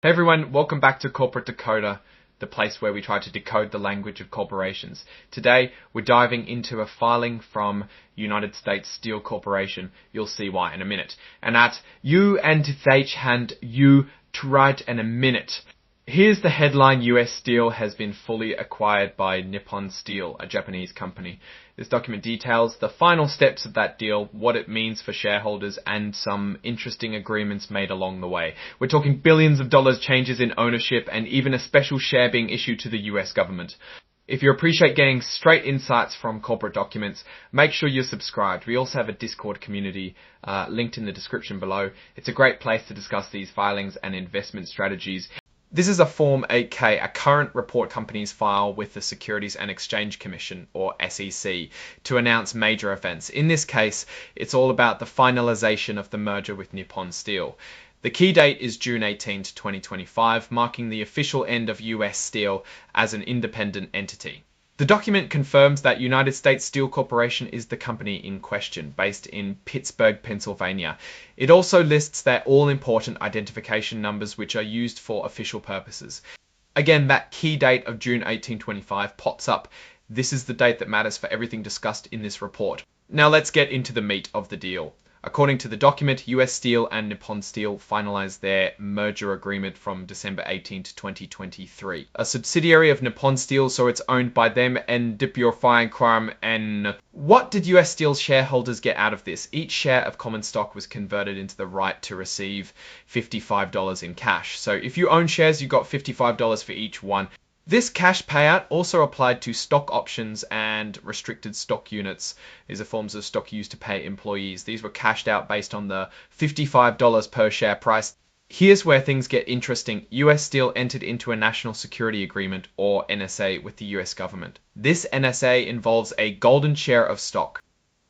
Hey everyone, welcome back to Corporate Decoder, the place where we try to decode the language of corporations. Today, we're diving into a filing from United States Steel Corporation. You'll see why in a minute. And at UNTH hand you to write in a minute. Here's the headline: US Steel has been fully acquired by Nippon Steel, a Japanese company. This document details the final steps of that deal, what it means for shareholders, and some interesting agreements made along the way. We're talking billions of dollars changes in ownership and even a special share being issued to the US government. If you appreciate getting straight insights from corporate documents, make sure you're subscribed. We also have a Discord community linked in the description below. It's a great place to discuss these filings and investment strategies. This is a Form 8K, a current report companies file with the Securities and Exchange Commission, or SEC, to announce major events. In this case, it's all about the finalization of the merger with Nippon Steel. The key date is June 18, 2025, marking the official end of US Steel as an independent entity. The document confirms that United States Steel Corporation is the company in question, based in Pittsburgh, Pennsylvania. It also lists their all-important identification numbers, which are used for official purposes. Again, that key date of June 1825 pops up. This is the date that matters for everything discussed in this report. Now let's get into the meat of the deal. According to the document, US Steel and Nippon Steel finalized their merger agreement from December 18, 2023. A subsidiary of Nippon Steel, so it's owned by them and Dippyorfine. And what did US Steel shareholders get out of this? Each share of common stock was converted into the right to receive $55 in cash. So if you own shares, you got $55 for each one. This cash payout also applied to stock options and restricted stock units. These are forms of stock used to pay employees. These were cashed out based on the $55 per share price. Here's where things get interesting. US Steel entered into a National Security Agreement, or NSA, with the US government. This NSA involves a golden share of stock.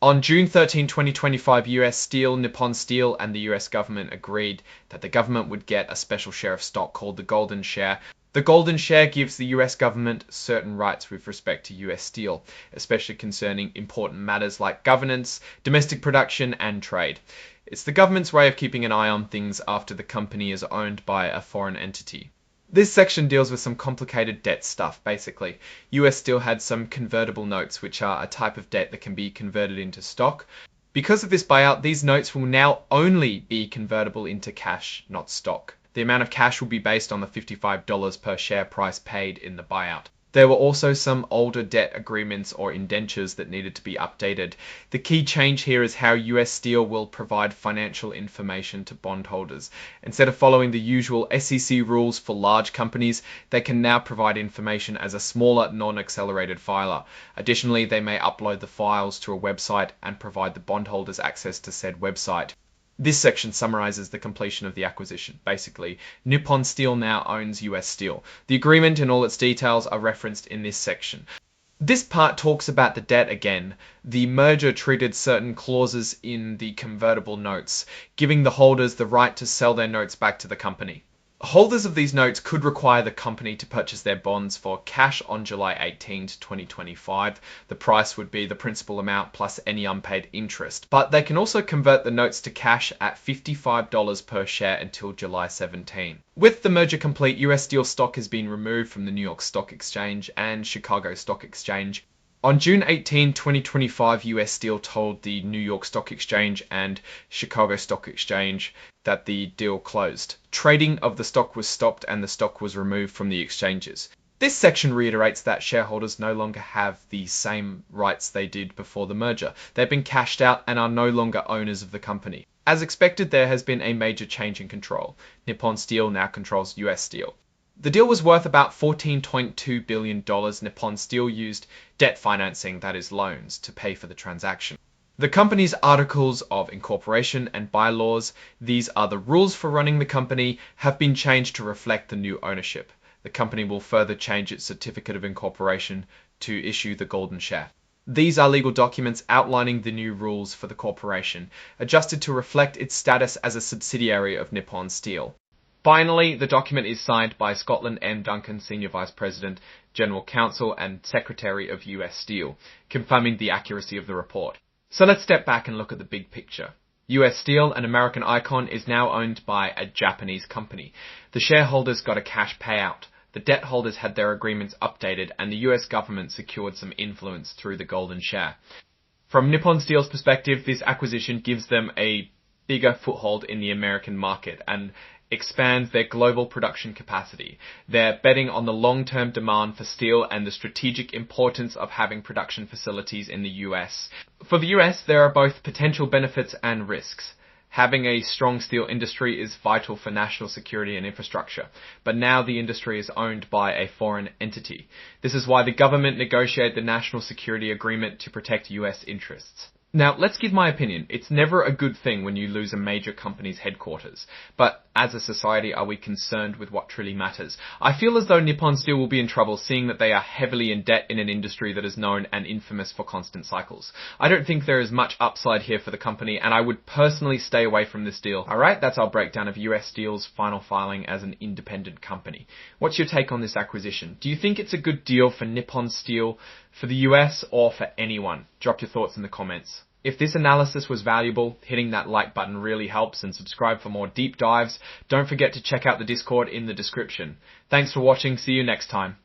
On June 13, 2025, US Steel, Nippon Steel, and the US government agreed that the government would get a special share of stock called the golden share. The golden share gives the US government certain rights with respect to US Steel, especially concerning important matters like governance, domestic production, and trade. It's the government's way of keeping an eye on things after the company is owned by a foreign entity. This section deals with some complicated debt stuff, basically. US Steel had some convertible notes, which are a type of debt that can be converted into stock. Because of this buyout, these notes will now only be convertible into cash, not stock. The amount of cash will be based on the $55 per share price paid in the buyout. There were also some older debt agreements or indentures that needed to be updated. The key change here is how US Steel will provide financial information to bondholders. Instead of following the usual SEC rules for large companies, they can now provide information as a smaller, non-accelerated filer. Additionally, they may upload the files to a website and provide the bondholders access to said website. This section summarizes the completion of the acquisition. Basically, Nippon Steel now owns US Steel. The agreement and all its details are referenced in this section. This part talks about the debt again. The merger treated certain clauses in the convertible notes, giving the holders the right to sell their notes back to the company. Holders of these notes could require the company to purchase their bonds for cash on July 18, 2025. The price would be the principal amount plus any unpaid interest. But they can also convert the notes to cash at $55 per share until July 17. With the merger complete, US Steel stock has been removed from the New York Stock Exchange and Chicago Stock Exchange. On June 18, 2025, US Steel told the New York Stock Exchange and Chicago Stock Exchange that the deal closed. Trading of the stock was stopped and the stock was removed from the exchanges. This section reiterates that shareholders no longer have the same rights they did before the merger. They've been cashed out and are no longer owners of the company. As expected, there has been a major change in control. Nippon Steel now controls US Steel. The deal was worth about $14.2 billion. Nippon Steel used debt financing, that is loans, to pay for the transaction. The company's articles of incorporation and bylaws, these are the rules for running the company, have been changed to reflect the new ownership. The company will further change its certificate of incorporation to issue the golden share. These are legal documents outlining the new rules for the corporation, adjusted to reflect its status as a subsidiary of Nippon Steel. Finally, the document is signed by Scotland M. Duncan, Senior Vice President, General Counsel and Secretary of US Steel, confirming the accuracy of the report. So let's step back and look at the big picture. US Steel, an American icon, is now owned by a Japanese company. The shareholders got a cash payout. The debt holders had their agreements updated, and the US government secured some influence through the golden share. From Nippon Steel's perspective, this acquisition gives them a bigger foothold in the American market and expands their global production capacity. They're betting on the long-term demand for steel and the strategic importance of having production facilities in the US. For the US, there are both potential benefits and risks. Having a strong steel industry is vital for national security and infrastructure, but now the industry is owned by a foreign entity. This is why the government negotiated the National Security Agreement to protect US interests. Now, let's give my opinion. It's never a good thing when you lose a major company's headquarters. But as a society, are we concerned with what truly matters? I feel as though Nippon Steel will be in trouble, seeing that they are heavily in debt in an industry that is known and infamous for constant cycles. I don't think there is much upside here for the company, and I would personally stay away from this deal. Alright, that's our breakdown of US Steel's final filing as an independent company. What's your take on this acquisition? Do you think it's a good deal for Nippon Steel, for the US, or for anyone? Drop your thoughts in the comments. If this analysis was valuable, hitting that like button really helps, and subscribe for more deep dives. Don't forget to check out the Discord in the description. Thanks for watching. See you next time.